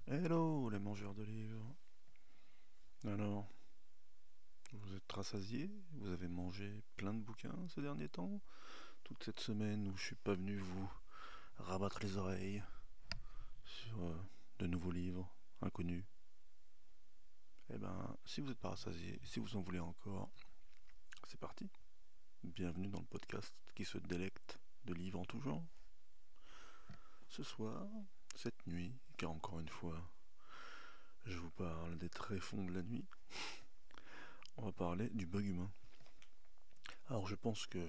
Hello les mangeurs de livres. Alors, vous êtes rassasiés? Vous avez mangé plein de bouquins ces derniers temps? Toute cette semaine où je suis pas venu vous rabattre les oreilles sur de nouveaux livres inconnus. Eh ben, si vous n'êtes pas rassasiés, si vous en voulez encore, c'est parti. Bienvenue dans le podcast qui se délecte de livres en tout genre. Ce soir, cette nuit, car encore une fois, je vous parle des tréfonds de la nuit, on va parler du bug humain. Alors je pense que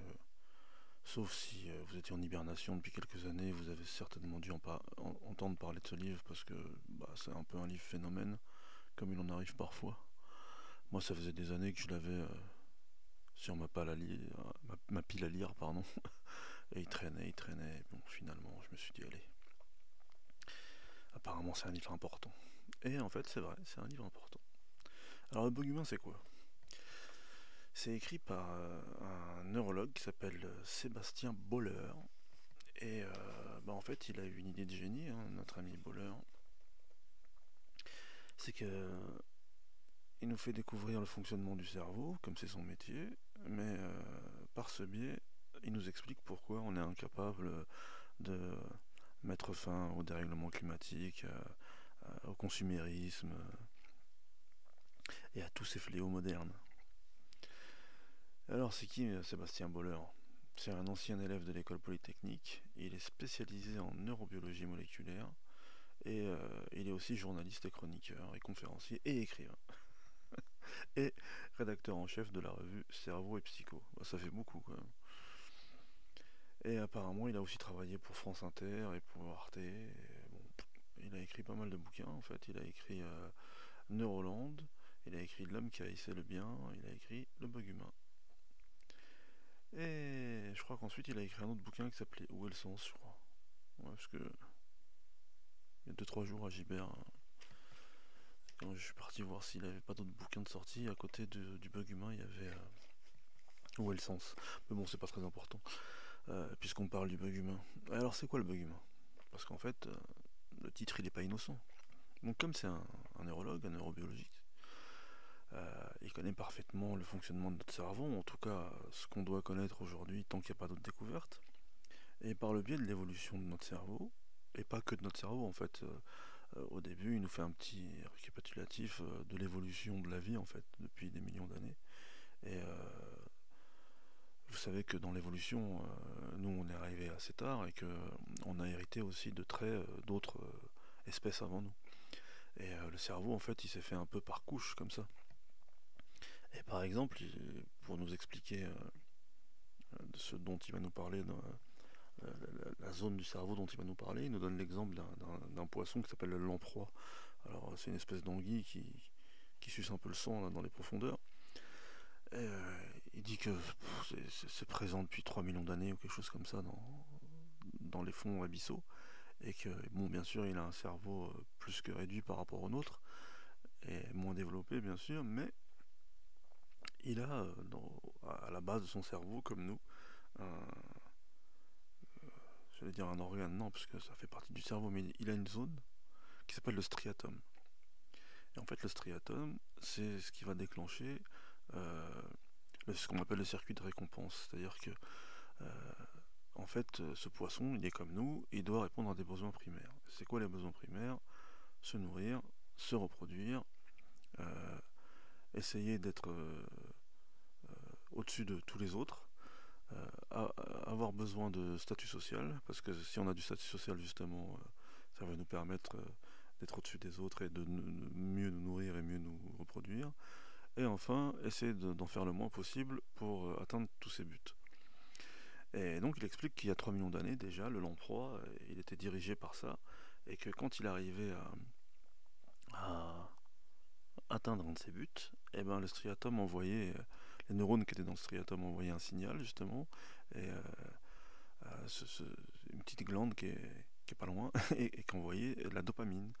sauf si vous étiez en hibernation depuis quelques années, vous avez certainement dû entendre parler de ce livre parce que c'est un peu un livre phénomène, comme il en arrive parfois. Moi, ça faisait des années que je l'avais sur ma pile à lire, pardon, et il traînait. Bon, finalement, je me suis dit, allez, apparemment, c'est un livre important. Et en fait, c'est vrai, c'est un livre important. Alors, le bug humain, c'est quoi? C'est écrit par un neurologue qui s'appelle Sébastien Boller. Et en fait, il a eu une idée de génie, hein, notre ami Boller. C'est que il nous fait découvrir le fonctionnement du cerveau, comme c'est son métier, mais par ce biais, il nous explique pourquoi on est incapable de mettre fin au dérèglement climatique, au consumérisme et à tous ces fléaux modernes. Alors, c'est qui Sébastien Boller? C'est un ancien élève de l'école polytechnique. Il est spécialisé en neurobiologie moléculaire et il est aussi journaliste et chroniqueur et conférencier et écrivain. Et rédacteur en chef de la revue Cerveau et Psycho. Ça fait beaucoup quand même. Et apparemment, il a aussi travaillé pour France Inter et pour Arte. Et bon, il a écrit pas mal de bouquins en fait. Il a écrit Neuroland, il a écrit L'homme qui haïssait le bien, il a écrit Le bug humain. Et je crois qu'ensuite il a écrit un autre bouquin qui s'appelait Où est le sens, je crois. Ouais, parce que il y a 2-3 jours à Gibert, quand je suis parti voir s'il n'avait pas d'autres bouquins de sortie, à côté du bug humain, il y avait Où est le sens. Mais bon, c'est pas très important. Puisqu'on parle du bug humain. Alors c'est quoi le bug humain? Parce qu'en fait, le titre il est pas innocent. Donc comme c'est un neurologue, un neurobiologiste, il connaît parfaitement le fonctionnement de notre cerveau, en tout cas ce qu'on doit connaître aujourd'hui tant qu'il n'y a pas d'autres découvertes. Et par le biais de l'évolution de notre cerveau, et pas que de notre cerveau en fait, au début il nous fait un petit récapitulatif de l'évolution de la vie en fait, depuis des millions d'années. Et vous savez que dans l'évolution, nous on est arrivé assez tard et que on a hérité aussi de traits d'autres espèces avant nous. Et le cerveau en fait il s'est fait un peu par couche comme ça. Et par exemple, pour nous expliquer de ce dont il va nous parler, la zone du cerveau dont il va nous parler, il nous donne l'exemple d'un poisson qui s'appelle le lamproie. Alors c'est une espèce d'anguille qui suce un peu le sang là, dans les profondeurs. Et, il dit que c'est présent depuis 3 millions d'années ou quelque chose comme ça dans les fonds abyssaux. Et que, bon, bien sûr, il a un cerveau plus que réduit par rapport au nôtre, et moins développé, bien sûr, mais il a à la base de son cerveau, comme nous, un, j'allais dire un organe, non, parce que ça fait partie du cerveau, mais il a une zone qui s'appelle le striatum. Et en fait, le striatum, c'est ce qui va déclencher euh, ce qu'on appelle le circuit de récompense. C'est-à-dire que, euh, en fait, ce poisson, il est comme nous, il doit répondre à des besoins primaires. C'est quoi les besoins primaires? Se nourrir, se reproduire, euh, essayer d'être au-dessus de tous les autres, avoir besoin de statut social, parce que si on a du statut social justement, ça va nous permettre d'être au-dessus des autres et de mieux nous nourrir et mieux nous reproduire. Et enfin, essayer d'en faire le moins possible pour atteindre tous ces buts. Et donc il explique qu'il y a 3 millions d'années déjà, le lamproie, il était dirigé par ça, et que quand il arrivait à atteindre un de ses buts, et ben le striatum envoyait, les neurones qui étaient dans le striatum envoyaient un signal justement, et une petite glande qui est pas loin et qui envoyait de la dopamine,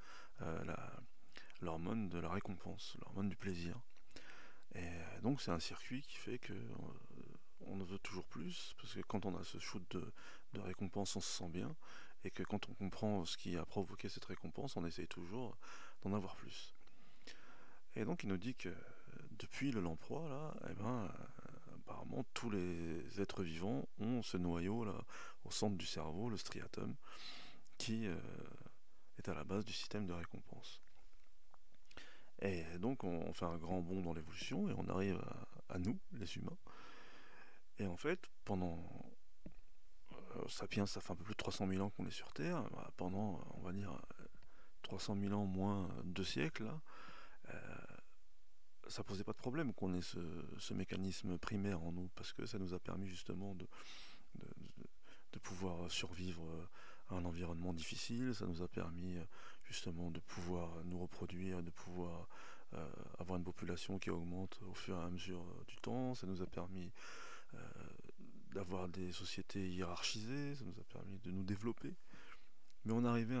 l'hormone de la récompense, l'hormone du plaisir. Et donc c'est un circuit qui fait que on en veut toujours plus, parce que quand on a ce shoot de récompense, on se sent bien, et que quand on comprend ce qui a provoqué cette récompense, on essaye toujours d'en avoir plus. Et donc il nous dit que depuis le lamproie, là, eh ben, apparemment tous les êtres vivants ont ce noyau là au centre du cerveau, le striatum, qui est à la base du système de récompense. Et donc on fait un grand bond dans l'évolution et on arrive à nous, les humains. Et en fait, pendant Sapiens, ça fait un peu plus de 300 000 ans qu'on est sur Terre. Bah, pendant, on va dire, 300 000 ans moins 2 siècles, là, ça posait pas de problème qu'on ait ce mécanisme primaire en nous, parce que ça nous a permis justement de, de pouvoir survivre à un environnement difficile, ça nous a permis justement de pouvoir nous reproduire, de pouvoir avoir une population qui augmente au fur et à mesure du temps, ça nous a permis euh, d'avoir des sociétés hiérarchisées, ça nous a permis de nous développer. Mais on arrivait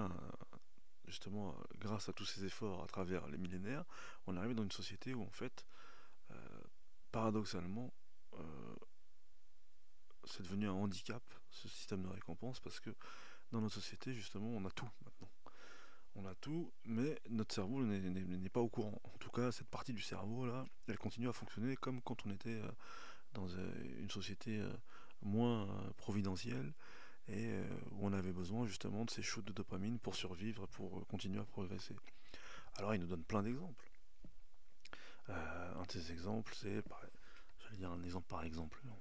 justement, grâce à tous ces efforts à travers les millénaires, on est arrivé dans une société où en fait, euh, paradoxalement, euh, c'est devenu un handicap, ce système de récompense, parce que dans notre société, justement, on a tout maintenant. On a tout, mais notre cerveau n'est pas au courant. En tout cas, cette partie du cerveau, là, elle continue à fonctionner comme quand on était dans une société moins providentielle et où on avait besoin justement de ces shoots de dopamine pour survivre, pour continuer à progresser. Alors il nous donne plein d'exemples. Un de ces exemples, j'allais dire un exemple par exemple, non.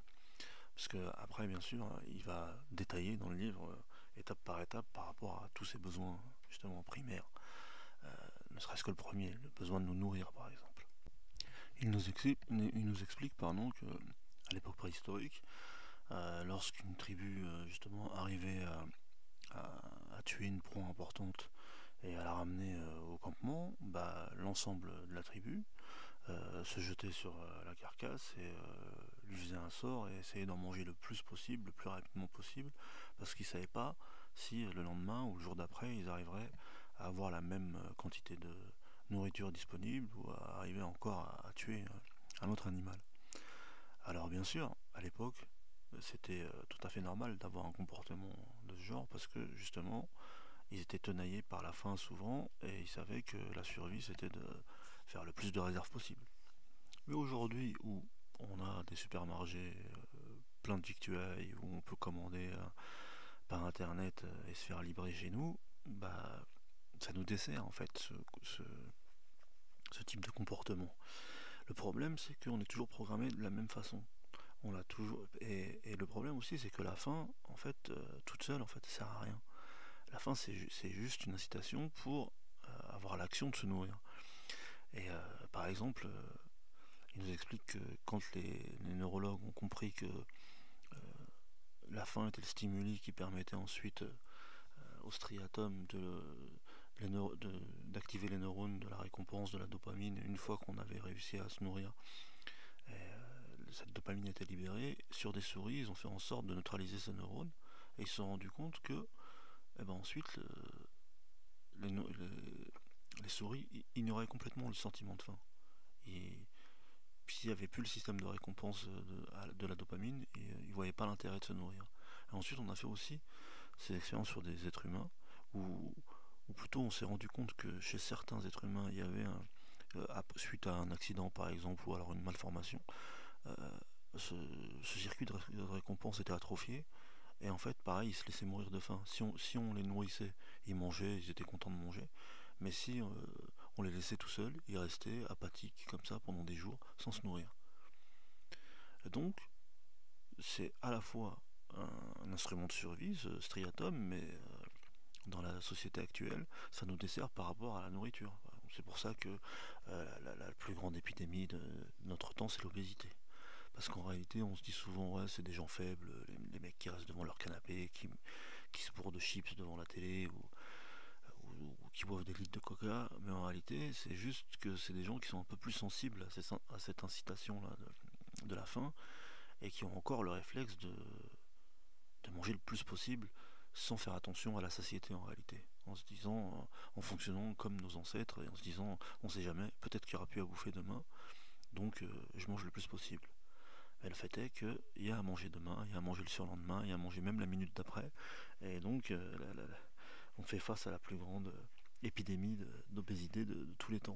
Parce que après, bien sûr, il va détailler dans le livre, étape par étape, par rapport à tous ses besoins justement primaires. Ne serait-ce que le premier, le besoin de nous nourrir par exemple. Il nous explique pardon, que à l'époque préhistorique, lorsqu'une tribu justement arrivait à tuer une proie importante et à la ramener au campement, bah, l'ensemble de la tribu se jetait sur la carcasse et lui faisait un sort et essayait d'en manger le plus possible, le plus rapidement possible, parce qu'ils ne savaient pas si le lendemain ou le jour d'après ils arriveraient à avoir la même quantité de nourriture disponible ou à arriver encore à tuer un autre animal. Alors bien sûr, à l'époque, c'était tout à fait normal d'avoir un comportement de ce genre parce que justement, ils étaient tenaillés par la faim souvent et ils savaient que la survie c'était de faire le plus de réserves possible. Mais aujourd'hui où on a des supermarchés plein de victuailles, où on peut commander par internet et se faire livrer chez nous, bah ça nous dessert en fait ce, ce type de comportement. Le problème c'est qu'on est toujours programmé de la même façon. On l'a toujours et le problème aussi c'est que la faim en fait toute seule en fait ça sert à rien. La faim c'est juste une incitation pour avoir l'action de se nourrir. Et par exemple, il nous explique que quand les neurologues ont compris que la faim était le stimuli qui permettait ensuite au striatum d'activer les neurones de la récompense de la dopamine une fois qu'on avait réussi à se nourrir. Et, cette dopamine était libérée. Sur des souris, ils ont fait en sorte de neutraliser ces neurones et ils se sont rendus compte que ensuite les, les souris ignoraient complètement le sentiment de faim. Et puis s'il n'y avait plus le système de récompense de la dopamine, ils ne voyaient pas l'intérêt de se nourrir. Et ensuite, on a fait aussi ces expériences sur des êtres humains où plutôt on s'est rendu compte que chez certains êtres humains, il y avait suite à un accident par exemple ou alors une malformation, euh, ce circuit de récompense était atrophié et en fait pareil ils se laissaient mourir de faim. Si on les nourrissait, ils mangeaient, ils étaient contents de manger, mais si on les laissait tout seuls, ils restaient apathiques comme ça pendant des jours sans se nourrir. Et donc c'est à la fois un instrument de survie, ce striatum, mais dans la société actuelle, ça nous dessert par rapport à la nourriture. C'est pour ça que la plus grande épidémie de notre temps, c'est l'obésité. Parce qu'en réalité, on se dit souvent, ouais, c'est des gens faibles, les mecs qui restent devant leur canapé, qui se bourrent de chips devant la télé, ou qui boivent des litres de coca. Mais en réalité, c'est juste que c'est des gens qui sont un peu plus sensibles à cette incitation-là de la faim, et qui ont encore le réflexe de manger le plus possible sans faire attention à la satiété en réalité, en se disant, en fonctionnant comme nos ancêtres et en se disant, on sait jamais, peut-être qu'il n'y aura plus à bouffer demain, donc je mange le plus possible. Mais le fait est qu'il y a à manger demain, il y a à manger le surlendemain, il y a à manger même la minute d'après, Et donc, on fait face à la plus grande épidémie d'obésité de tous les temps.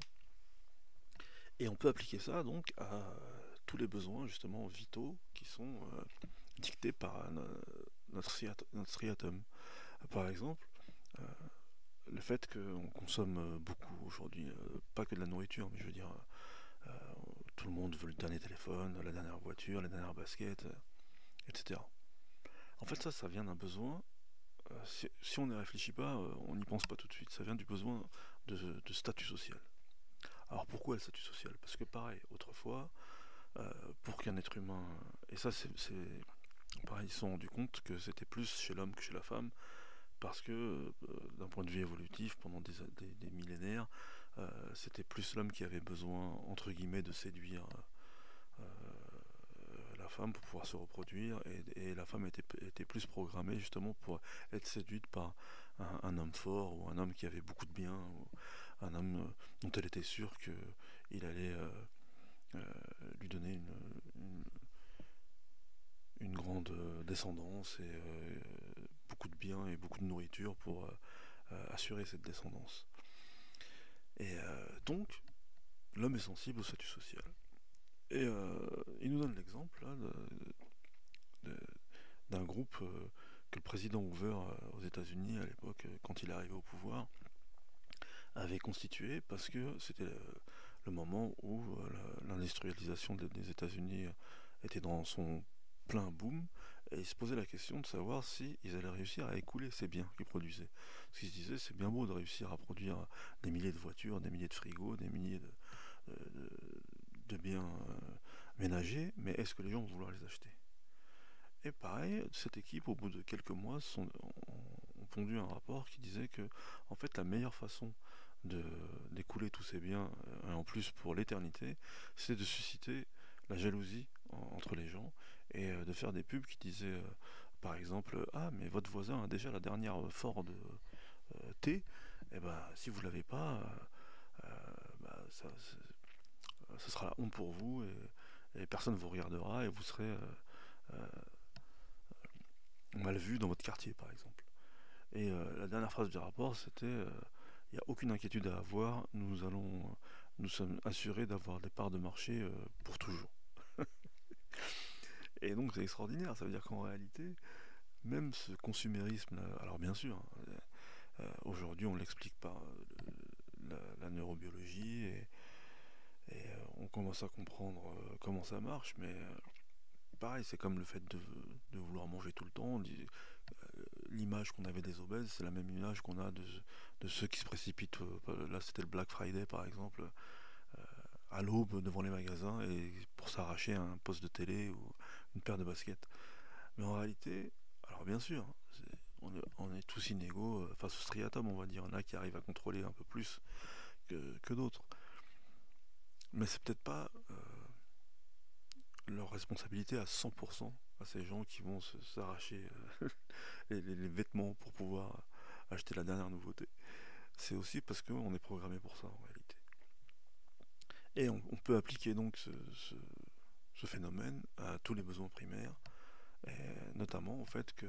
Et on peut appliquer ça donc à tous les besoins justement vitaux qui sont dictés par notre striatum. Par exemple, euh, le fait qu'on consomme beaucoup aujourd'hui, pas que de la nourriture, mais je veux dire, euh, tout le monde veut le dernier téléphone, la dernière voiture, la dernière basket, etc. En fait, ça vient d'un besoin. Si on n'y réfléchit pas, on n'y pense pas tout de suite. Ça vient du besoin de statut social. Alors pourquoi le statut social? Parce que pareil, autrefois, pour qu'un être humain... Et ça, pareil, ils se sont rendus compte que c'était plus chez l'homme que chez la femme, parce que d'un point de vue évolutif, pendant des millénaires, c'était plus l'homme qui avait besoin, entre guillemets, de séduire euh, la femme pour pouvoir se reproduire, et la femme était plus programmée justement pour être séduite par un homme fort, ou un homme qui avait beaucoup de biens, ou un homme dont elle était sûre qu'il allait euh, lui donner une grande descendance, et beaucoup de biens et beaucoup de nourriture pour assurer cette descendance. Et donc, l'homme est sensible au statut social. Et il nous donne l'exemple là, de, d'un groupe que le président Hoover aux États-Unis à l'époque, quand il est arrivé au pouvoir, avait constitué parce que c'était le moment où l'industrialisation des États-Unis était dans son plein boom, et ils se posaient la question de savoir si ils allaient réussir à écouler ces biens qu'ils produisaient. Parce qu'ils se disaient, c'est bien beau de réussir à produire des milliers de voitures, des milliers de frigos, des milliers de biens ménagers, mais est-ce que les gens vont vouloir les acheter? Et pareil, cette équipe, au bout de quelques mois, ont pondu un rapport qui disait que, en fait, la meilleure façon d'écouler tous ces biens, et en plus pour l'éternité, c'est de susciter la jalousie entre les gens, et de faire des pubs qui disaient, par exemple, ah, mais votre voisin a déjà la dernière Ford T, et ben si vous l'avez pas, bah, ce sera la honte pour vous, et personne ne vous regardera, et vous serez euh, mal vu dans votre quartier, par exemple. Et la dernière phrase du rapport, c'était il n'y a aucune inquiétude à avoir, nous sommes assurés d'avoir des parts de marché pour toujours. Et donc c'est extraordinaire, ça veut dire qu'en réalité, même ce consumérisme, alors bien sûr, hein, aujourd'hui on l'explique par la neurobiologie, et on commence à comprendre comment ça marche, mais pareil, c'est comme le fait de vouloir manger tout le temps. L'image qu'on avait des obèses, c'est la même image qu'on a de ceux qui se précipitent. Là, c'était le Black Friday, par exemple, à l'aube devant les magasins, et pour s'arracher un poste de télé ou une paire de baskets. Mais en réalité, alors bien sûr, on est tous inégaux face au striatum, on va dire. Il y en a qui arrivent à contrôler un peu plus que d'autres. Mais c'est peut-être pas leur responsabilité à 100% à ces gens qui vont s'arracher les vêtements pour pouvoir acheter la dernière nouveauté. C'est aussi parce qu'on est programmé pour ça en réalité. Et on peut appliquer donc ce phénomène à tous les besoins primaires, et notamment au fait qu'on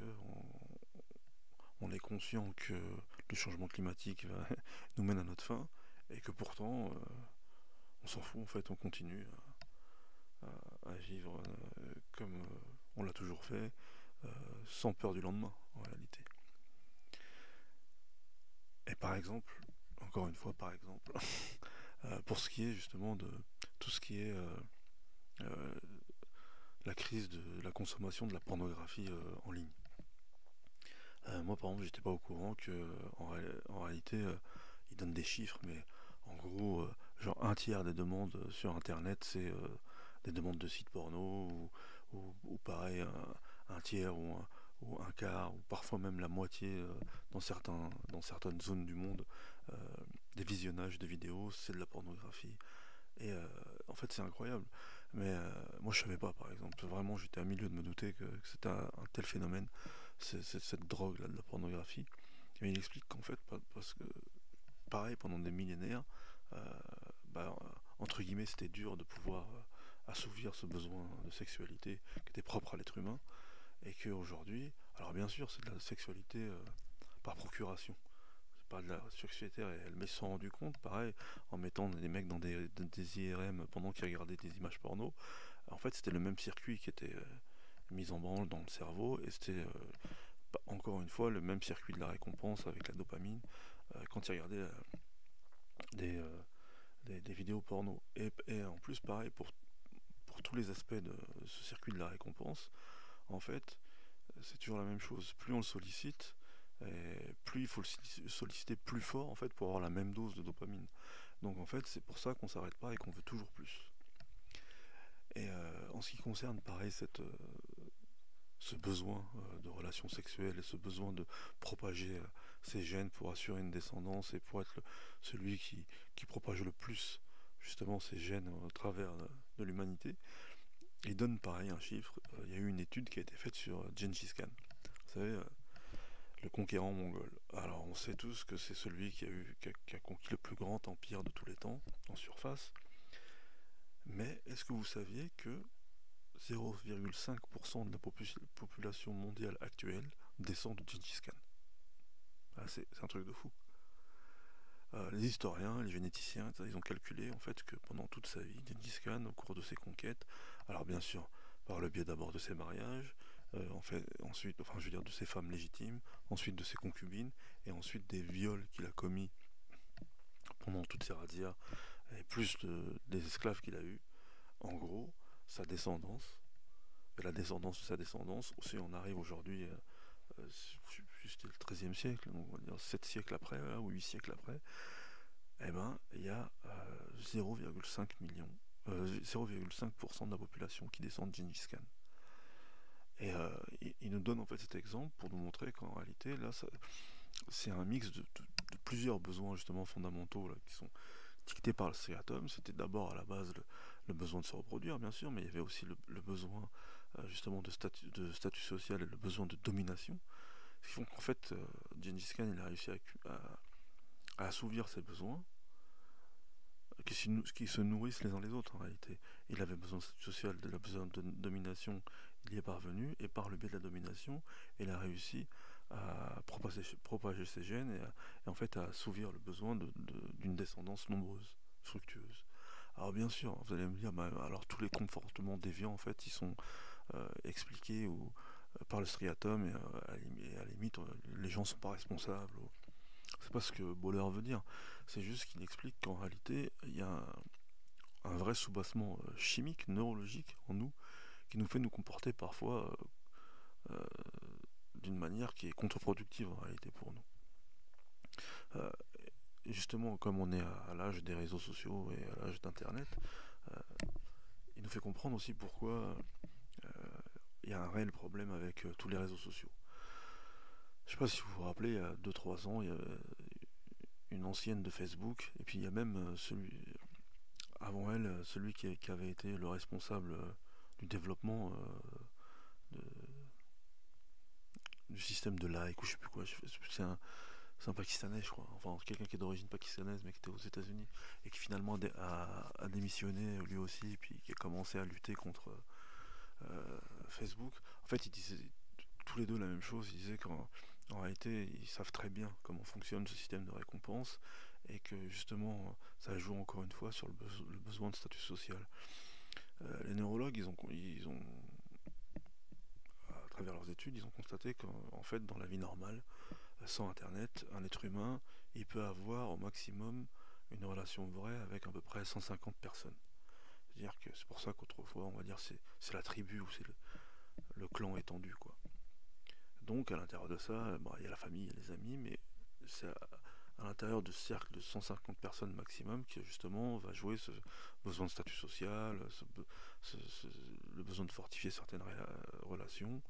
on est conscient que le changement climatique nous mène à notre fin, et que pourtant on s'en fout, en fait, on continue à vivre comme on l'a toujours fait, euh, sans peur du lendemain en réalité. Et par exemple, encore une fois par exemple, pour ce qui est justement de tout ce qui est euh, la crise de la consommation de la pornographie en ligne. Moi par exemple, j'étais pas au courant que en réalité ils donnent des chiffres, mais en gros, genre un tiers des demandes sur internet, c'est des demandes de sites porno, ou pareil, un tiers, ou un quart, ou parfois même la moitié dans certaines zones du monde, euh, des visionnages de vidéos, c'est de la pornographie. Et en fait, c'est incroyable. Mais moi, je savais pas, par exemple. Vraiment, j'étais à milieu de me douter que c'était un tel phénomène, cette drogue-là de la pornographie. Mais il explique qu'en fait, parce que, pareil, pendant des millénaires, euh, entre guillemets, c'était dur de pouvoir assouvir ce besoin de sexualité qui était propre à l'être humain. Et qu'aujourd'hui, Alors bien sûr, c'est de la sexualité par procuration. C'est pas de la sexualité, elle met s'en rendu compte, pareil, en mettant des mecs dans des IRM pendant qu'ils regardaient des images porno. En fait, c'était le même circuit qui était mis en branle dans le cerveau, et c'était encore une fois le même circuit de la récompense avec la dopamine quand ils regardaient des, euh, des vidéos porno. Et en plus, pareil, pour tous les aspects de ce circuit de la récompense, en fait, c'est toujours la même chose. Plus on le sollicite, et plus il faut le solliciter plus fort en fait pour avoir la même dose de dopamine. Donc en fait, c'est pour ça qu'on s'arrête pas et qu'on veut toujours plus. Et en ce qui concerne, pareil, ce besoin de relations sexuelles et ce besoin de propager ses gènes pour assurer une descendance et pour être celui qui propage le plus justement ces gènes au travers de l'humanité, il donne pareil un chiffre. Il y a eu une étude qui a été faite sur Gengis Khan. Vous savez, le conquérant mongol. Alors on sait tous que c'est celui qui a conquis le plus grand empire de tous les temps en surface. Mais est-ce que vous saviez que 0,5% de la population mondiale actuelle descend de Gengis Khan? C'est un truc de fou. Les historiens, les généticiens, ils ont calculé en fait que pendant toute sa vie, Gengis Khan, au cours de ses conquêtes, alors bien sûr par le biais d'abord de ses mariages, en fait, ensuite, enfin je veux dire de ses femmes légitimes, ensuite de ses concubines, et ensuite des viols qu'il a commis pendant toutes ses razzias, et plus des esclaves qu'il a eus, en gros, sa descendance, et la descendance de sa descendance, si on arrive aujourd'hui, c'était le XIIIe siècle, donc on va dire 7 siècles après, ou 8 siècles après, eh ben, il y a 0,5 millions, 0,5% de la population qui descend de Gengis Khan. Et il nous donne en fait cet exemple pour nous montrer qu'en réalité, là, c'est un mix de plusieurs besoins justement fondamentaux là, qui sont dictés par le striatum. C'était d'abord à la base le besoin de se reproduire, bien sûr, mais il y avait aussi le besoin justement de statut social et le besoin de domination. Ce qui font qu'en fait, Gengis Khan il a réussi à assouvir ses besoins qui se nourrissent les uns les autres en réalité. Il avait besoin de statut social, il a besoin de domination, il y est parvenu, et par le biais de la domination, il a réussi à propager ses gènes et en fait à assouvir le besoin d'une descendance nombreuse, fructueuse. Alors bien sûr, vous allez me dire, bah, alors tous les comportements déviants en fait, ils sont expliqués par le striatum et à la limite, les gens sont pas responsables. C'est pas ce que Boller veut dire. C'est juste qu'il explique qu'en réalité, il y a un vrai soubassement chimique, neurologique en nous, qui nous fait nous comporter parfois euh, d'une manière qui est contre-productive en réalité pour nous. Euh, Justement, comme on est à l'âge des réseaux sociaux et à l'âge d'Internet, euh, il nous fait comprendre aussi pourquoi il y a un réel problème avec tous les réseaux sociaux. Je sais pas si vous vous rappelez, il y a 2-3 ans, il y a une ancienne de Facebook, et puis il y a même avant elle, celui qui avait été le responsable du développement de- du système de like, ou je sais plus quoi. C'est un Pakistanais, je crois. Enfin, quelqu'un qui est d'origine pakistanaise, mais qui était aux États-Unis, et qui finalement a démissionné lui aussi, et puis qui a commencé à lutter contre Facebook. En fait, ils disaient tous les deux la même chose. Ils disaient qu'en réalité, ils savent très bien comment fonctionne ce système de récompense, et que justement, ça joue encore une fois sur le besoin de statut social. Les neurologues, à travers leurs études, ils ont constaté qu'en fait, dans la vie normale, sans Internet, un être humain, il peut avoir au maximum une relation vraie avec à peu près 150 personnes. C'est-à-dire que c'est pour ça qu'autrefois, on va dire, c'est la tribu ou c'est le clan étendu, quoi. Donc, à l'intérieur de ça, bah, il y a la famille, il y a les amis, mais c'est à l'intérieur de ce cercle de 150 personnes maximum qui justement va jouer ce besoin de statut social, le besoin de fortifier certaines relations.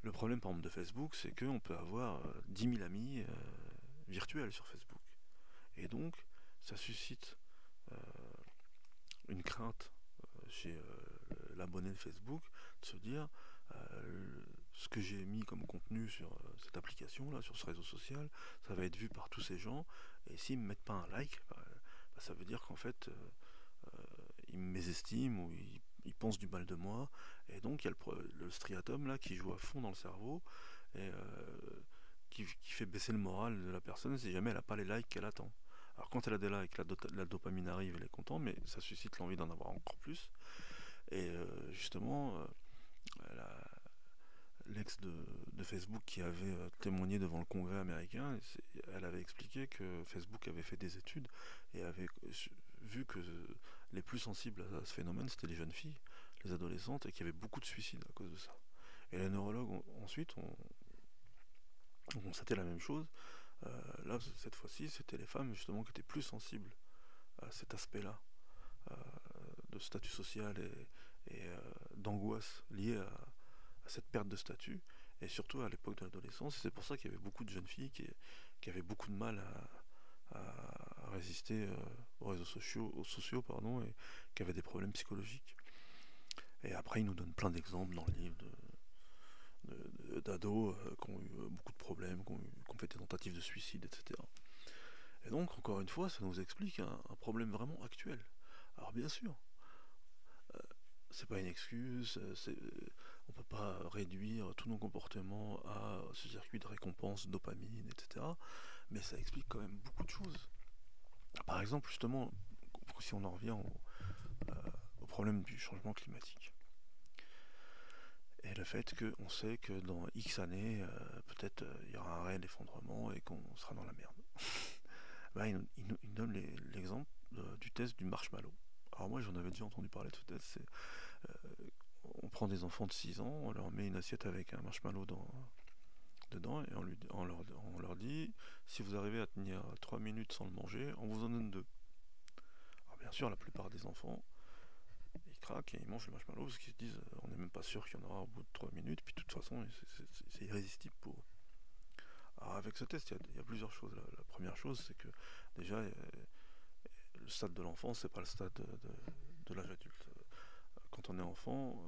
Le problème par exemple de Facebook, c'est qu'on peut avoir 10 000 amis virtuels sur Facebook. Et donc, ça suscite euh, une crainte chez l'abonné de Facebook de se dire ce que j'ai mis comme contenu sur cette application là, sur ce réseau social, ça va être vu par tous ces gens, et s'ils me mettent pas un like, ça veut dire qu'en fait ils me mésestiment ou ils pensent du mal de moi, et donc il y a le striatum là qui joue à fond dans le cerveau, et qui fait baisser le moral de la personne si jamais elle n'a pas les likes qu'elle attend. Alors quand elle a des likes, la dopamine arrive, elle est contente, mais ça suscite l'envie d'en avoir encore plus. Et justement, la- l'ex de Facebook qui avait témoigné devant le Congrès américain, elle avait expliqué que Facebook avait fait des études et avait vu que les plus sensibles à ce phénomène, c'était les jeunes filles, les adolescentes, et qu'il y avait beaucoup de suicides à cause de ça. Et les neurologues ensuite ont constaté la même chose. Là, cette fois-ci, c'était les femmes justement qui étaient plus sensibles à cet aspect-là, euh, de statut social et d'angoisse liée à cette perte de statut, et surtout à l'époque de l'adolescence. Et c'est pour ça qu'il y avait beaucoup de jeunes filles qui avaient beaucoup de mal à résister aux réseaux sociaux pardon, et qui avaient des problèmes psychologiques. Et après, ils nous donnent plein d'exemples dans le livre d'ados qui ont eu beaucoup de problèmes, qui ont fait des tentatives de suicide, etc. Et donc, encore une fois, ça nous explique un problème vraiment actuel. Alors bien sûr, c'est pas une excuse, on peut pas réduire tous nos comportements à ce circuit de récompense, dopamine, etc. Mais ça explique quand même beaucoup de choses. Par exemple, justement, si on en revient au problème du changement climatique. Et le fait qu'on sait que dans X années, peut-être il y aura un réel effondrement et qu'on sera dans la merde. Bah, il donne l'exemple du test du marshmallow. Alors moi j'en avais déjà entendu parler de ce test. On prend des enfants de 6 ans, on leur met une assiette avec un marshmallow dedans et on leur dit si vous arrivez à tenir 3 minutes sans le manger, on vous en donne 2. Alors bien sûr la plupart des enfants ils craquent et ils mangent le marshmallow parce qu'ils se disent on n'est même pas sûr qu'il y en aura au bout de 3 minutes, puis de toute façon c'est irrésistible pour eux. Alors avec ce test il y a plusieurs choses. La première chose c'est que déjà le stade de l'enfance c'est pas le stade de l'âge adulte. Quand on est enfant,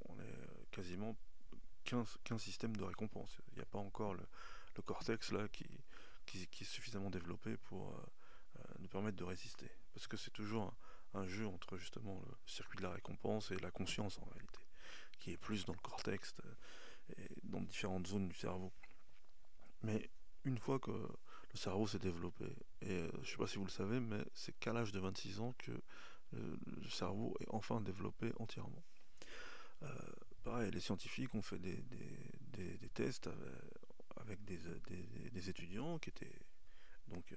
on est quasiment qu'un système de récompense. Il n'y a pas encore le cortex là qui est suffisamment développé pour nous permettre de résister. Parce que c'est toujours un jeu entre justement le circuit de la récompense et la conscience en réalité, qui est plus dans le cortex et dans différentes zones du cerveau. Mais une fois que le cerveau s'est développé, et je ne sais pas si vous le savez, mais c'est qu'à l'âge de 26 ans que le cerveau est enfin développé entièrement. Euh, Pareil, les scientifiques ont fait des tests avec des étudiants qui étaient donc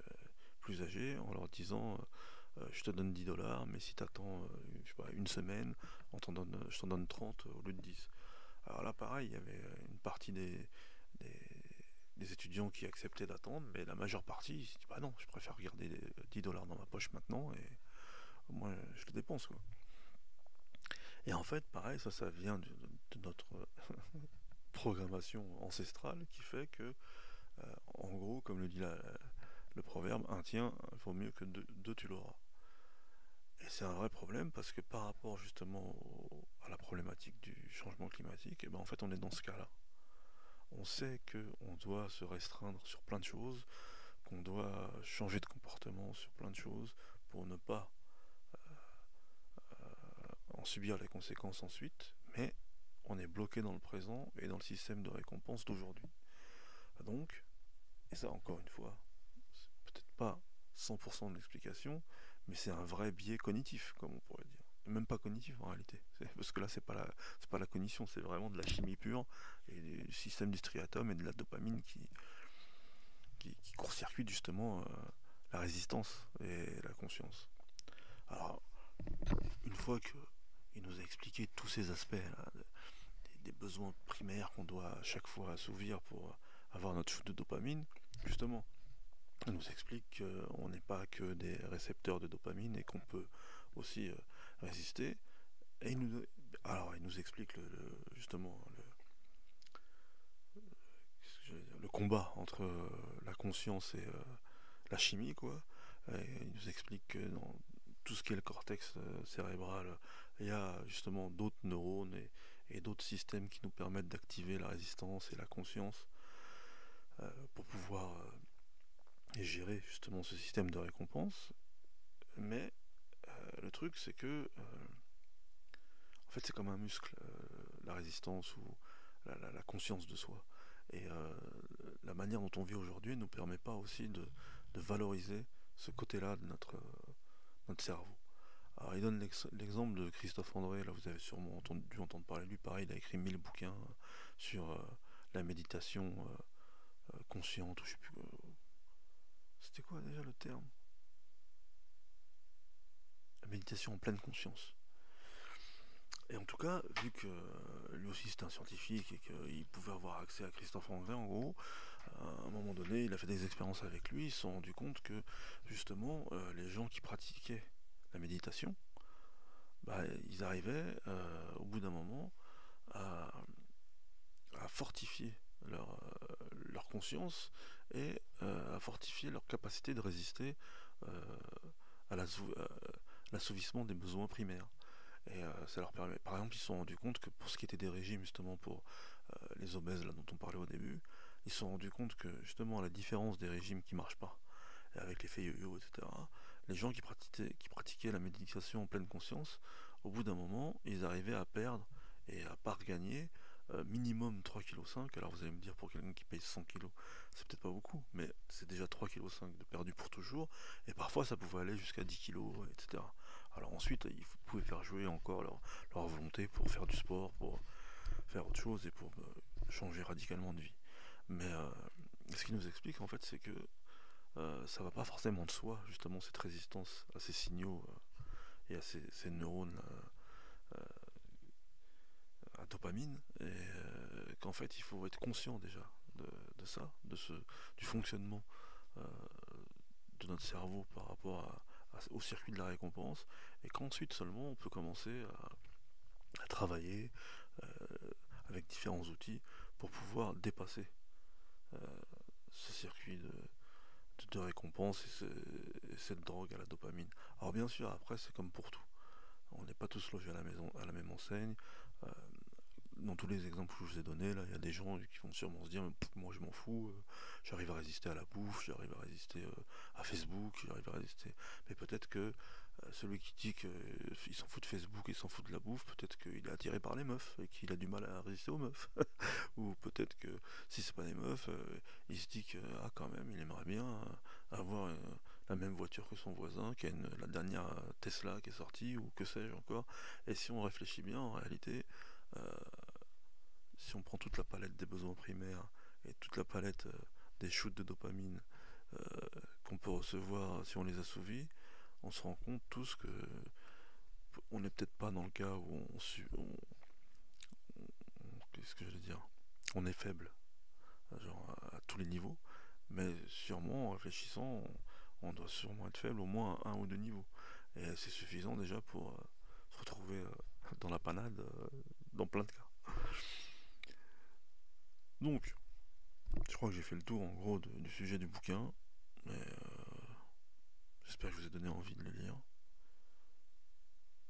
plus âgés en leur disant je te donne 10 dollars, mais si tu attends je sais pas, une semaine, je t'en donne 30 au lieu de 10. Alors là, pareil, il y avait une partie des, des étudiants qui acceptaient d'attendre, mais la majeure partie, ils se disent bah non, je préfère garder 10 dollars dans ma poche maintenant et moi je le dépense quoi. Et en fait, pareil, ça vient de notre programmation ancestrale qui fait que, en gros, comme le dit le proverbe, un tien vaut mieux que deux tu l'auras. Et c'est un vrai problème parce que par rapport justement à la problématique du changement climatique, et ben en fait on est dans ce cas-là. On sait qu'on doit se restreindre sur plein de choses, qu'on doit changer de comportement sur plein de choses pour ne pas en subir les conséquences ensuite, mais on est bloqué dans le présent et dans le système de récompense d'aujourd'hui. Donc, et ça encore une fois, c'est peut-être pas 100% de l'explication, mais c'est un vrai biais cognitif, comme on pourrait dire. Même pas cognitif en réalité, parce que là c'est pas la cognition, c'est vraiment de la chimie pure et du système du striatum et de la dopamine qui court-circuite justement la résistance et la conscience. Alors, une fois qu'il nous a expliqué tous ces aspects là, des besoins primaires qu'on doit à chaque fois assouvir pour avoir notre shoot de dopamine, justement, il nous explique qu'on n'est pas que des récepteurs de dopamine et qu'on peut aussi résister. Et il nous explique justement le combat entre la conscience et la chimie, quoi. Et il nous explique que dans tout ce qui est le cortex cérébral, il y a justement d'autres neurones et d'autres systèmes qui nous permettent d'activer la résistance et la conscience pour pouvoir gérer justement ce système de récompense. Mais le truc, c'est que En fait, c'est comme un muscle, la résistance ou la conscience de soi. Et la manière dont on vit aujourd'hui ne nous permet pas aussi de valoriser ce côté-là de notre cerveau. Alors, il donne l'exemple de Christophe André, là vous avez sûrement dû entendre parler de lui, pareil, il a écrit 1000 bouquins sur la méditation consciente, ou je sais plus, c'était quoi déjà le terme? La méditation en pleine conscience. Et en tout cas, vu que lui aussi c'était un scientifique et qu'il pouvait avoir accès à Christophe André, en gros, à un moment donné, il a fait des expériences avec lui, ils se sont rendus compte que justement, les gens qui pratiquaient la méditation, bah, ils arrivaient au bout d'un moment à, à fortifier leur conscience et à fortifier leur capacité de résister euh, à l'assouvissement des besoins primaires. Et ça leur permet. Par exemple, ils se sont rendus compte que pour ce qui était des régimes, justement pour les obèses là, dont on parlait au début, ils se sont rendus compte que justement, à la différence des régimes qui marchent pas, avec l'effet yo-yo, etc., les gens qui pratiquaient la méditation en pleine conscience, au bout d'un moment, ils arrivaient à perdre et à pas regagner minimum 3,5 kg. Alors vous allez me dire, pour quelqu'un qui paye 100 kg, c'est peut-être pas beaucoup, mais c'est déjà 3,5 kg de perdu pour toujours, et parfois ça pouvait aller jusqu'à 10 kg, etc. Alors ensuite, ils pouvaient faire jouer encore leur volonté pour faire du sport, pour faire autre chose et pour changer radicalement de vie. Mais ce qui nous explique en fait, c'est que ça va pas forcément de soi, justement, cette résistance à ces signaux et à ces neurones à dopamine, et qu'en fait il faut être conscient déjà de ça, du fonctionnement euh, de notre cerveau par rapport au circuit de la récompense, et qu'ensuite seulement on peut commencer à travailler euh, avec différents outils pour pouvoir dépasser euh, ce circuit de récompense et cette drogue à la dopamine. Alors bien sûr, après c'est comme pour tout. On n'est pas tous logés à la même enseigne. Euh, dans tous les exemples que je vous ai donnés, là, il y a des gens qui vont sûrement se dire, moi je m'en fous, j'arrive à résister à la bouffe, j'arrive à résister à Facebook, j'arrive à résister. Mais peut-être que celui qui dit qu'il s'en fout de Facebook, il s'en fout de la bouffe, peut-être qu'il est attiré par les meufs et qu'il a du mal à résister aux meufs. Ou peut-être que si c'est pas des meufs, il se dit que quand même il aimerait bien avoir la même voiture que son voisin, qui a la dernière Tesla qui est sortie, ou que sais-je encore. Et si on réfléchit bien, en réalité, euh, si on prend toute la palette des besoins primaires et toute la palette des shoots de dopamine euh, qu'on peut recevoir si on les assouvit, on se rend compte tous que on n'est peut-être pas dans le cas où qu'est-ce que je veux dire, on est faible, genre à tous les niveaux, mais sûrement en réfléchissant, on doit sûrement être faible au moins à un ou deux niveaux. Et c'est suffisant déjà pour se retrouver dans la panade dans plein de cas. Donc, je crois que j'ai fait le tour en gros du sujet du bouquin, mais j'espère que je vous ai donné envie de le lire.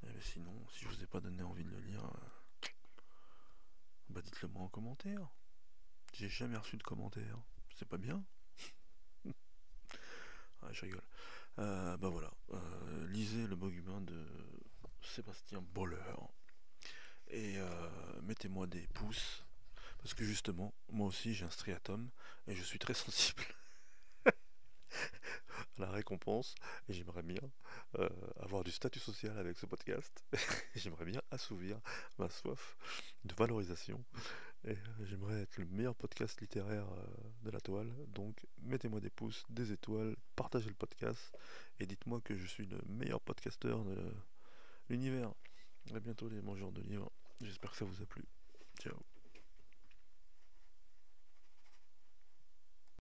Et sinon, si je vous ai pas donné envie de le lire, bah dites-le moi en commentaire. J'ai jamais reçu de commentaire. C'est pas bien? Ah, je rigole. Bah voilà. Lisez Le Bug Humain de Sébastien Boller. Et mettez-moi des pouces. Parce que justement, moi aussi j'ai un striatum. Et je suis très sensible à la récompense. Et j'aimerais bien avoir du statut social avec ce podcast. J'aimerais bien assouvir ma soif de valorisation. Et j'aimerais être le meilleur podcast littéraire de la toile. Donc mettez-moi des pouces, des étoiles, partagez le podcast et dites-moi que je suis le meilleur podcasteur de l'univers. A bientôt les mangeurs de livres. J'espère que ça vous a plu. Ciao.